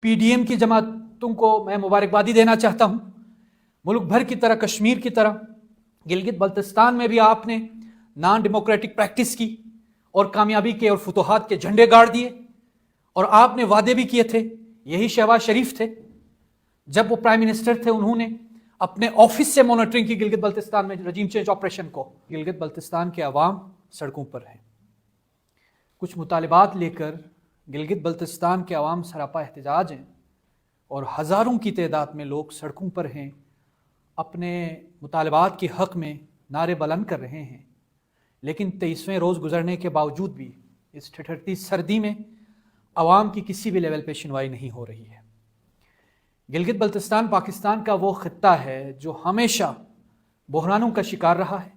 PDM की जमातों को मैं मुबारकबादी देना चाहता हूं। मुल्क भर की तरह, कश्मीर की तरह गिलगित बल्तिस्तान में भी आपने नॉन डेमोक्रेटिक प्रैक्टिस की और कामयाबी के और फतूहात के झंडे गाड़ दिए। और आपने वादे भी किए थे, यही शहबाज शरीफ थे, जब वो प्राइम मिनिस्टर थे, उन्होंने अपने ऑफिस से मॉनिटरिंग की गिलगित बल्तिस्तान में रजीम चेंज ऑपरेशन को। गिलगित बल्तिस्तान के अवाम सड़कों पर हैं। कुछ मुतालिबात लेकर गिलगित बल्तिस्तान के अवाम सरापा एहतजाज हैं और हज़ारों की तादाद में लोग सड़कों पर हैं, अपने मुतालिबात के हक़ में नारे बुलंद कर रहे हैं। लेकिन 23वें रोज़ गुजरने के बावजूद भी इस ठिठुरती सर्दी में अवाम की किसी भी लेवल पर सुनवाई नहीं हो रही है। गिलगित बल्तिस्तान पाकिस्तान का वो खित्ता है जो हमेशा बहरानों का शिकार रहा है,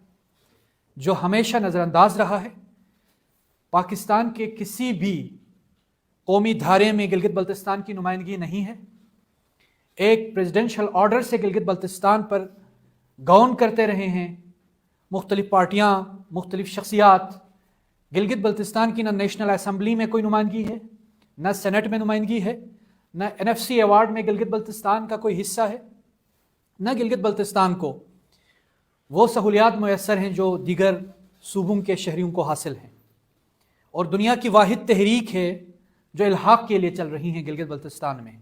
जो हमेशा नज़रअंदाज रहा है। पाकिस्तान के किसी भी कौमी धारे में गिलगित बल्तिस्तान की नुमाइंदगी नहीं है। एक प्रेसिडेंशियल ऑर्डर से गिलगित बल्तिस्तान पर गौन करते रहे हैं मुख्तलिफ पार्टियाँ, मुख्तलिफ शख्सियात। गिलगित बल्तिस्तान की न नेशनल असम्बली में कोई नुमाइंदगी है, न सेनेट में नुमाइंदगी है, न NFC अवार्ड में गिलगित बल्तिस्तान का कोई हिस्सा है, न गिलगित बल्तिस्तान को वो सहूलियात मुयस्सर हैं जो दीगर सूबों के शहरियों को हासिल हैं। और दुनिया की वाहिद तहरीक है जो इल्हाक के लिए चल रही हैं गिलगित बल्तिस्तान में।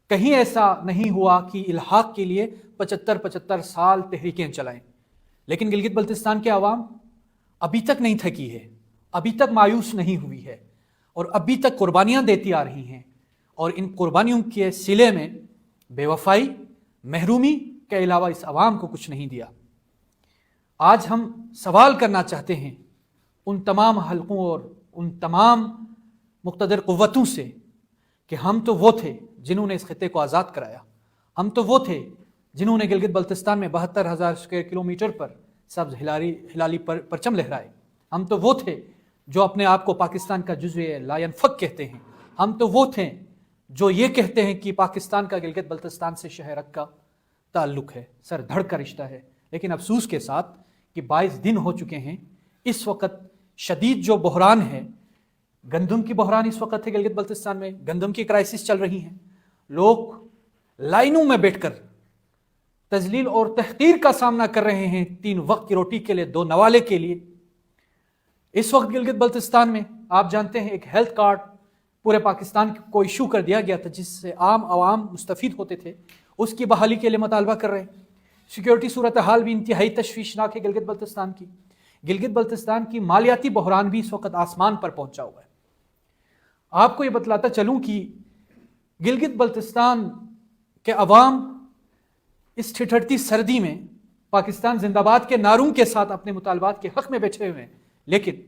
कहीं ऐसा नहीं हुआ कि इल्हाक के लिए 75 साल तहरीकें चलाएं, लेकिन गिलगित बल्तिस्तान के अवाम अभी तक नहीं थकी है, अभी तक मायूस नहीं हुई है और अभी तक कुर्बानियाँ देती आ रही हैं। और इन कुर्बानियों के सिले में बेवफाई, महरूमी के अलावा इस अवाम को कुछ नहीं दिया। आज हम सवाल करना चाहते हैं उन तमाम हलकों और उन तमाम मुक़्तदर क़ुव्वतों से कि हम तो वो थे जिन्होंने इस खित्ते को आज़ाद कराया, हम तो वो थे जिन्होंने गिलगित बल्तिस्तान में 72,000 स्क्वायर किलोमीटर पर सब्ज़ हिलाली परचम लहराए, हम तो वो थे जो अपने आप को पाकिस्तान का जुज़्वे ला यनफ़क कहते हैं, हम तो वो थे जो ये कहते हैं कि पाकिस्तान का गिलगित बल्तिस्तान से शहरक का ताल्लुक़ है, सर धड़ का रिश्ता है। लेकिन अफसोस के साथ कि 22 दिन हो चुके हैं, इस वक्त शदीद जो बहरान है, गंदम की बहरान इस वक्त है गिलगित बल्तिस्तान में, गंदम की क्राइसिस चल रही है। लोग लाइनों में बैठकर तजलील और तहकीर का सामना कर रहे हैं 3 वक्त की रोटी के लिए, 2 नवाले के लिए। इस वक्त गिलगित बल्तिस्तान में आप जानते हैं एक हेल्थ कार्ड पूरे पाकिस्तान को इशू कर दिया गया था जिससे आम आवाम मुस्तफ़ीद होते थे, उसकी बहाली के लिए मुतालबा कर रहे हैं। सिक्योरिटी सूरत हाल भी इंतहाई तशवीशनाक है गिलगित बल्तिस्तान की। गिलगित बल्तिस्तान की मालियाती बहरान भी इस वक्त आसमान पर पहुंचा हुआ है। आपको ये बतलाता चलूं कि गिलगित बल्तिस्तान के अवाम इस ठिठुरती सर्दी में पाकिस्तान जिंदाबाद के नारों के साथ अपने मुतालबात के हक में बैठे हुए हैं। लेकिन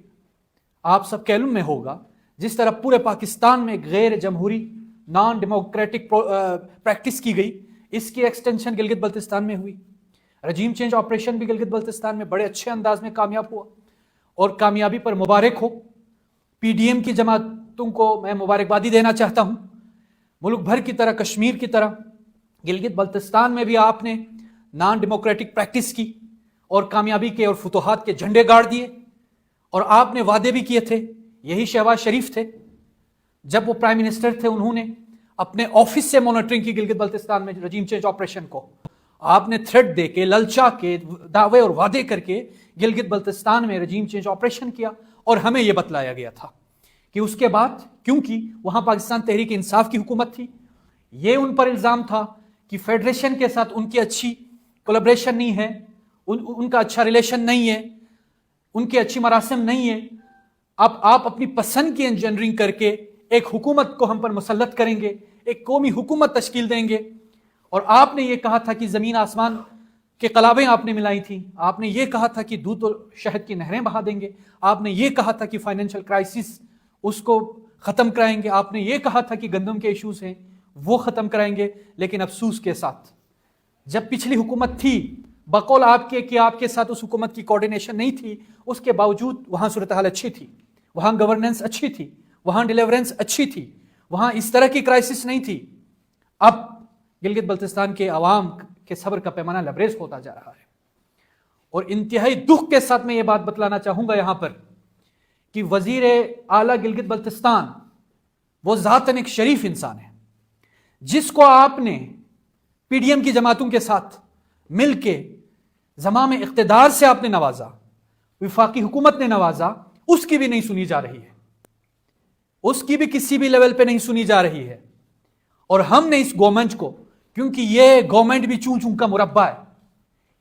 आप सब कैलूम में होगा, जिस तरह पूरे पाकिस्तान में गैर जमहूरी नॉन डेमोक्रेटिक प्रैक्टिस की गई, इसकी एक्सटेंशन गिलगित बल्तिस्तान में हुई। रजीम चेंज ऑपरेशन भी गिलगित बल्तिस्तान में बड़े अच्छे अंदाज में कामयाब हुआ और कामयाबी पर मुबारक हो। PDM की जमातों को मैं मुबारकबादी देना चाहता हूं। मुल्क भर की तरह, कश्मीर की तरह गिलगित बल्तिस्तान में भी आपने नॉन डेमोक्रेटिक प्रैक्टिस की और कामयाबी के और फतूहात के झंडे गाड़ दिए। और आपने वादे भी किए थे, यही शहबाज शरीफ थे, जब वो प्राइम मिनिस्टर थे, उन्होंने अपने ऑफिस से मॉनिटरिंग की गिलगित बल्तिस्तान में रजीम चेंज ऑपरेशन को। आपने थ्रेट दे के, ललचा के, दावे और वादे करके गिलगित बल्तिस्तान में रजीम चेंज ऑपरेशन किया और हमें यह बतलाया गया था कि उसके बाद, क्योंकि वहां पाकिस्तान तहरीक इंसाफ की हुकूमत थी, ये उन पर इल्ज़ाम था कि फेडरेशन के साथ उनकी अच्छी कोलैबोरेशन नहीं है, उनका अच्छा रिलेशन नहीं है, उनकी अच्छी मरासिम नहीं है। अब आप अपनी पसंद की इंजीनियरिंग करके एक हुकूमत को हम पर मुसल्लत करेंगे, एक कौमी हुकूमत तश्कील देंगे। और आपने ये कहा था कि ज़मीन आसमान के कलाबें आपने मिलाई थी, आपने ये कहा था कि दूध और शहद की नहरें बहा देंगे, आपने ये कहा था कि फाइनेंशियल क्राइसिस उसको ख़त्म कराएंगे, आपने ये कहा था कि गंदम के इशूज़ हैं वो ख़त्म कराएंगे। लेकिन अफसोस के साथ जब पिछली हुकूमत थी, बकौल आपके कि आपके साथ उस हुकूमत की कोऑर्डिनेशन नहीं थी, उसके बावजूद वहाँ सूरत हाल अच्छी थी, वहाँ गवर्नेंस अच्छी थी, वहाँ डिलीवरेंस अच्छी थी, वहाँ इस तरह की क्राइसिस नहीं थी। अब गिलगित बल्तिस्तान के अवाम के सब्र का पैमाना लबरेज होता जा रहा है। और इंतहाई दुख के साथ मैं ये बात बतलाना चाहूँगा यहाँ पर कि वज़ीर आला गिलगित बल्तिस्तान وہ ذاتاً ایک شریف انسان ہے، جس کو آپ نے پی ڈی ایم کی جماعتوں کے ساتھ مل کے زمام اقتدار سے آپ نے نوازا، وفاقی حکومت نے نوازا، اس کی بھی نہیں سنی جا رہی ہے، اس کی بھی کسی بھی لیول پہ نہیں سنی جا رہی ہے۔ اور ہم نے اس گورنمنٹ کو، کیونکہ یہ گورنمنٹ بھی چون چون کا مربع ہے،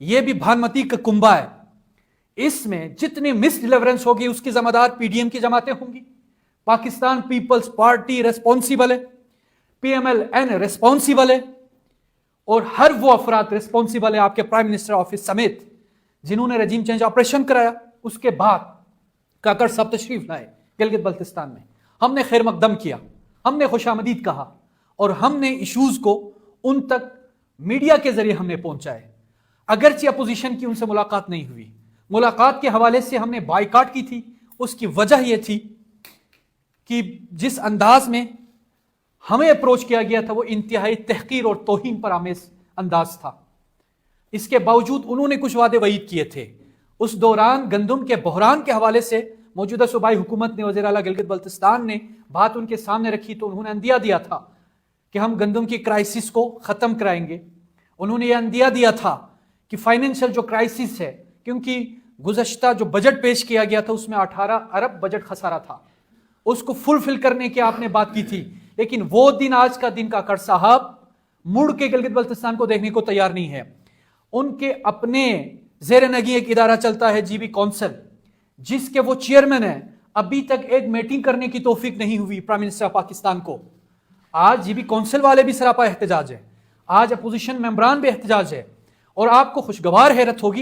یہ بھی بھانمتی کا کنبا ہے، اس میں جتنی مس ڈیلیورنس ہوگی اس کی ذمہ دار پی ڈی ایم کی جماعتیں ہوں گی، پاکستان پیپلز پارٹی ریسپونسیبل ہے، پی ایم ایل این ریسپونسیبل ہے، اور ہر وہ افراد ریسپونسیبل ہے آپ کے پرائم منسٹر آفس سمیت جنہوں نے رجیم چینج آپریشن کرایا۔ اس کے بعد کاکڑ صاحب تشریف لائے گلگت بلتستان میں، ہم نے خیر مقدم کیا، ہم نے خوش آمدید کہا، اور ہم نے ایشوز کو ان تک میڈیا کے ذریعے ہم نے پہنچائے۔ اگرچہ اپوزیشن کی ان سے ملاقات نہیں ہوئی، ملاقات کے حوالے سے ہم نے بائیکاٹ کی تھی، اس کی وجہ یہ تھی کہ جس انداز میں ہمیں اپروچ کیا گیا تھا وہ انتہائی تحقیر اور توہین پر آمیز انداز تھا۔ اس کے باوجود انہوں نے کچھ وعدے وعید کیے تھے۔ اس دوران گندم کے بحران کے حوالے سے موجودہ صوبائی حکومت نے، وزیر اعلیٰ گلگت بلتستان نے بات ان کے سامنے رکھی تو انہوں نے اندیا دیا تھا کہ ہم گندم کی کرائسس کو ختم کرائیں گے۔ انہوں نے یہ اندیا دیا تھا کہ فائنینشیل جو کرائسس ہے، کیونکہ گزشتہ جو بجٹ پیش کیا گیا تھا اس میں 18 ارب بجٹ خسارہ تھا، اس کو فلفل کرنے کی آپ نے بات کی تھی، لیکن وہ دن آج کا دن کاکڑ صاحب مڑ کے گلگت بلتستان کو دیکھنے کو تیار نہیں ہے۔ ان کے اپنے زیر نگی ایک ادارہ چلتا ہے جی بی کونسل، جس کے وہ چیئرمین ہیں، ابھی تک ایک میٹنگ کرنے کی توفیق نہیں ہوئی پرائم منسٹر آف پاکستان کو۔ آج جی بی کونسل والے بھی سراپا احتجاج ہے، آج اپوزیشن ممبران بھی احتجاج ہے، اور آپ کو خوشگوار حیرت ہوگی